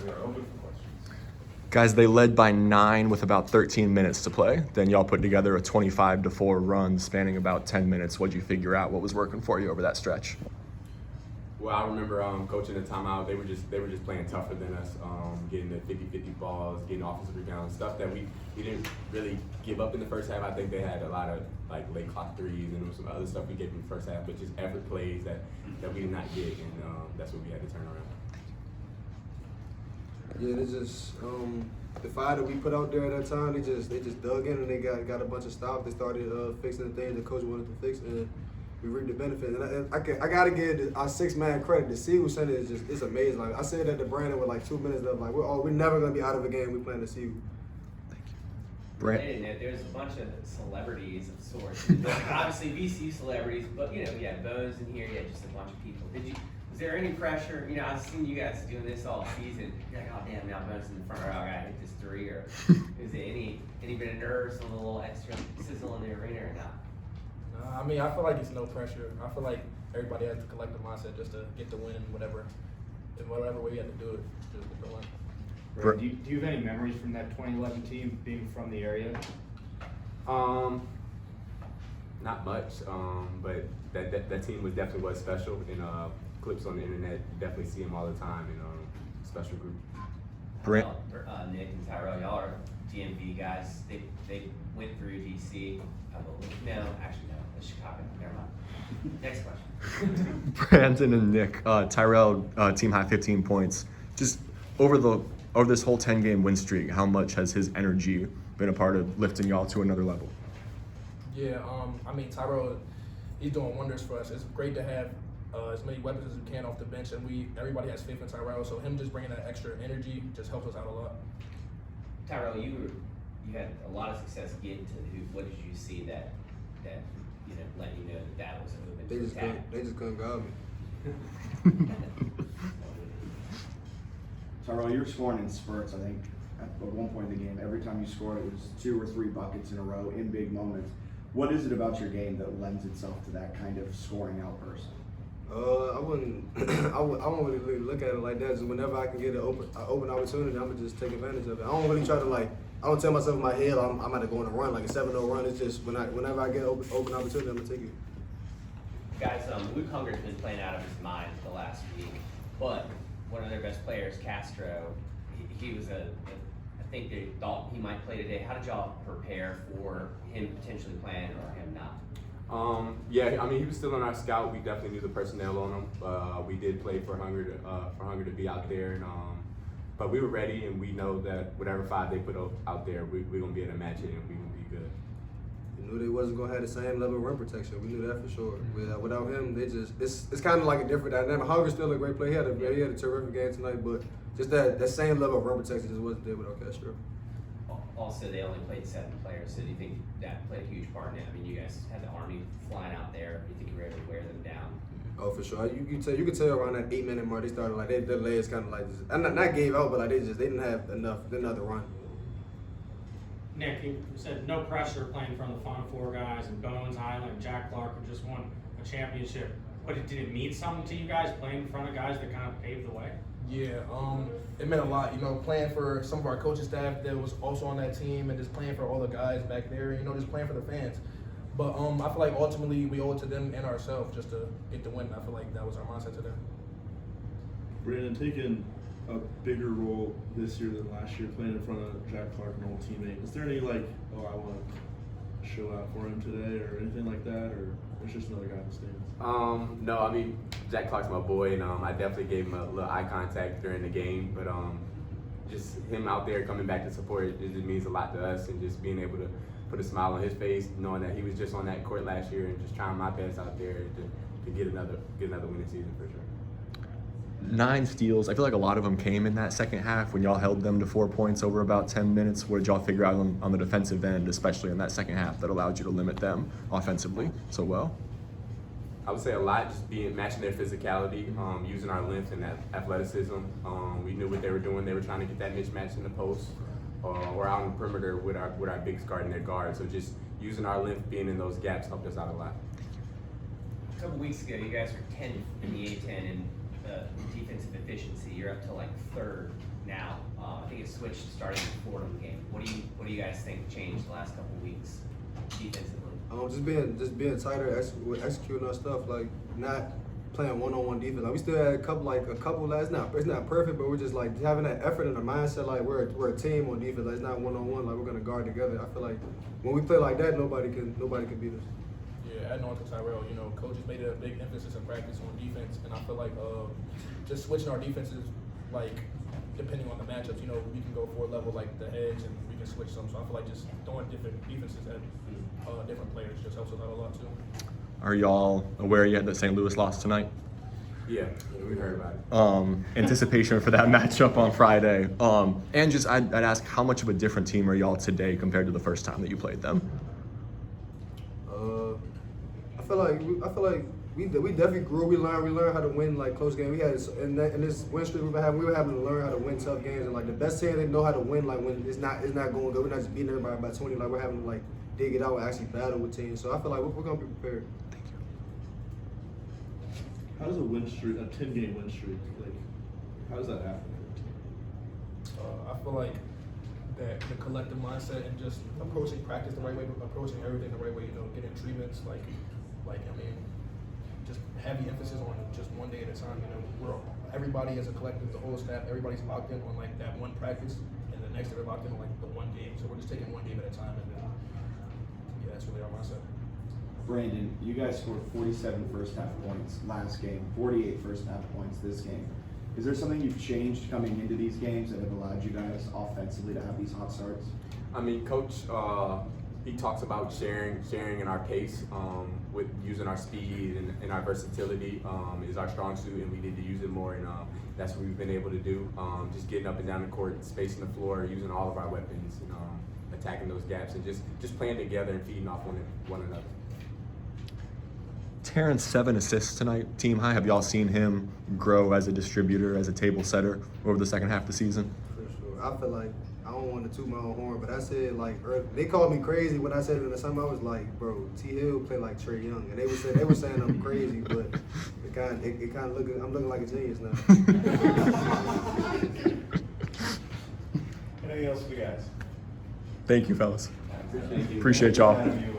We are open for questions. Guys, they led by 9 with about 13 minutes to play. Then y'all put together a 25-4 run spanning about 10 minutes. What'd you figure out? What was working for you over that stretch? Well, I remember coaching the timeout. They were just playing tougher than us, getting the 50-50 balls, getting offensive rebounds, stuff that we didn't really give up in the first half. I think they had a lot of like late clock threes, and there was some other stuff we gave in the first half, but just effort plays that we did not get, and that's what we had to turn around. Yeah, they just the fire that we put out there at that time. They just dug in and they got a bunch of stops. They started fixing the things the coach wanted to fix, and we reaped the benefit. And I gotta give our 6-man credit. The Seagull Center is it's amazing. Like I said that to Brandon with like 2 minutes left. Like we're never gonna be out of a game. We playing the Seagull. There's a bunch of celebrities of sorts. Obviously VCU celebrities, but you had Bones in here. You had just a bunch of people. Was there any pressure? I've seen you guys doing this all season. You're like, oh damn, now Bones in the front row. I gotta hit this 3. Or is there any bit of nerves, a little extra sizzle in the arena or not? I mean, I feel like it's no pressure. I feel like everybody has the collective mindset just to get the win in whatever way you have to do it, just get the win. Right. Do you have any memories from that 2011 team being from the area? Not much, but that team definitely was special. And clips on the internet, definitely see them all the time. And special group. Nick and Tyrell, y'all are DMV guys. They went through DC. No, it's Chicago. Never mind. Next question. Brandon and Nick, Tyrell, team high 15 points. Just over this whole 10-game win streak, how much has his energy been a part of lifting y'all to another level? Yeah, I mean Tyrell, he's doing wonders for us. It's great to have as many weapons as we can off the bench, and everybody has faith in Tyrell. So him just bringing that extra energy just helps us out a lot. Tyrell, you had a lot of success getting to the hoop. What did you see that let you know that was a movement? They just couldn't guard me. Tyrell, you were scoring in spurts, I think, at one point in the game. Every time you scored, it was 2 or 3 buckets in a row in big moments. What is it about your game that lends itself to that kind of scoring outburst? I wouldn't really look at it like that. Just whenever I can get an open opportunity, I'm gonna just take advantage of it. I don't really try to I don't tell myself in my head I'm about to go on a run, like a 7-0 run. It's just whenever I get an open opportunity, I'm gonna take it. Guys, Luke Hunger's been playing out of his mind the last week, but one of their best players, Castro, he was I think they thought he might play today. How did y'all prepare for him potentially playing or him not? Yeah, I mean, he was still on our scout. We definitely knew the personnel on him. We did play for Hunger to be out there, and but we were ready, and we know that whatever 5 they put out there, we're gonna be able to match it, and we're gonna be good. We knew they wasn't gonna have the same level of rim protection. We knew that for sure. Without him, it's kind of like a different dynamic. Hunger's still a great player. He had a terrific game tonight, but just that same level of rim protection just wasn't there without Castro. Also, they only played 7 players, so do you think that played a huge part in it? I mean, you guys had the Army flying out there. Do you think you were able to wear them down? Oh, for sure. You could tell around that 8-minute mark, they started their legs kind of just, not gave out, but they didn't have enough to run. Nick, you said no pressure playing in front of the Final Four guys, and Bones, Highland, and Jack Clark who just won a championship. But did it mean something to you guys playing in front of guys that kind of paved the way? Yeah, it meant a lot. Playing for some of our coaching staff that was also on that team, and just playing for all the guys back there. Just playing for the fans. But I feel like ultimately we owe it to them and ourselves just to get the win. I feel like that was our mindset today. Brandon, taking a bigger role this year than last year, playing in front of Jack Clark, an old teammate. Is there any I want to show out for him today or anything like that, or it's just another guy in the stands? No, I mean, Jack Clark's my boy, and I definitely gave him a little eye contact during the game, but just him out there coming back to support, it just means a lot to us, and just being able to put a smile on his face, knowing that he was just on that court last year, and just trying my best out there to get another winning season for sure. 9 steals. I feel like a lot of them came in that second half when y'all held them to 4 points over about 10 minutes. What did y'all figure out on the defensive end, especially in that second half, that allowed you to limit them offensively so well? I would say a lot, just matching their physicality, using our length and athleticism. We knew what they were doing. They were trying to get that mismatch in the post or out on the perimeter with our bigs guarding their guard. So just using our length, being in those gaps, helped us out a lot. A couple weeks ago, you guys were 10th in the A10 in defensive efficiency. You're up to 3rd now. switch starting the Fordham game? What do you guys think changed the last couple weeks defensively? Just being tighter, executing our stuff, like not playing one-on-one defense. Like we still had a couple last. It's not perfect, but we're just like having that effort and the mindset. Like we're a team on defense. Like it's not one-on-one. Like we're gonna guard together. I feel like when we play like that, nobody can beat us. Yeah, adding on to Tyrell, you know, coaches made a big emphasis in practice on defense, and I feel like just switching our defenses, like depending on the matchups, you know, we can go for a level like the edge, and we can switch some. So I feel like just throwing different defenses at different players just helps us out a lot too. Are y'all aware yet that St. Louis lost tonight? Yeah, we heard about it. Anticipation for that matchup on Friday. And just I'd ask, how much of a different team are y'all today compared to the first time that you played them? I feel like we definitely grew. We learned how to win like close games. We had in this win streak we were having to learn how to win tough games. And like the best team, they know how to win. Like when it's not going good. We're not just beating everybody by 20. Like we're having to like dig it out and actually battle with teams. So I feel like we're gonna be prepared. How does a 10-game win streak, like, how does that happen? I feel like that the collective mindset and just approaching practice the right way, approaching everything the right way, you know, getting treatments, like I mean, just heavy emphasis on just one day at a time, you know, everybody as a collective, the whole staff, everybody's locked in on like that one practice, and the next day they're locked in on like the one game, so we're just taking one game at a time, and then, yeah, that's really our mindset. Brandon, you guys scored 47 first half points last game, 48 first half points this game. Is there something you've changed coming into these games that have allowed you guys offensively to have these hot starts? I mean, Coach, he talks about sharing in our pace, with using our speed and our versatility is our strong suit, and we need to use it more, and that's what we've been able to do. Just getting up and down the court, spacing the floor, using all of our weapons, and attacking those gaps, and just playing together and feeding off one another. Terrence, 7 assists tonight, team high. Have y'all seen him grow as a distributor, as a table setter over the second half of the season? For sure. I feel like I don't want to toot my own horn, but I said like they called me crazy when I said it in the summer. I was like, bro, T. Hill play like Trey Young, and they were saying I'm crazy, but it kind of I'm looking like a genius now. Anything else for you guys? Thank you, fellas. Thank you. Appreciate y'all. Having you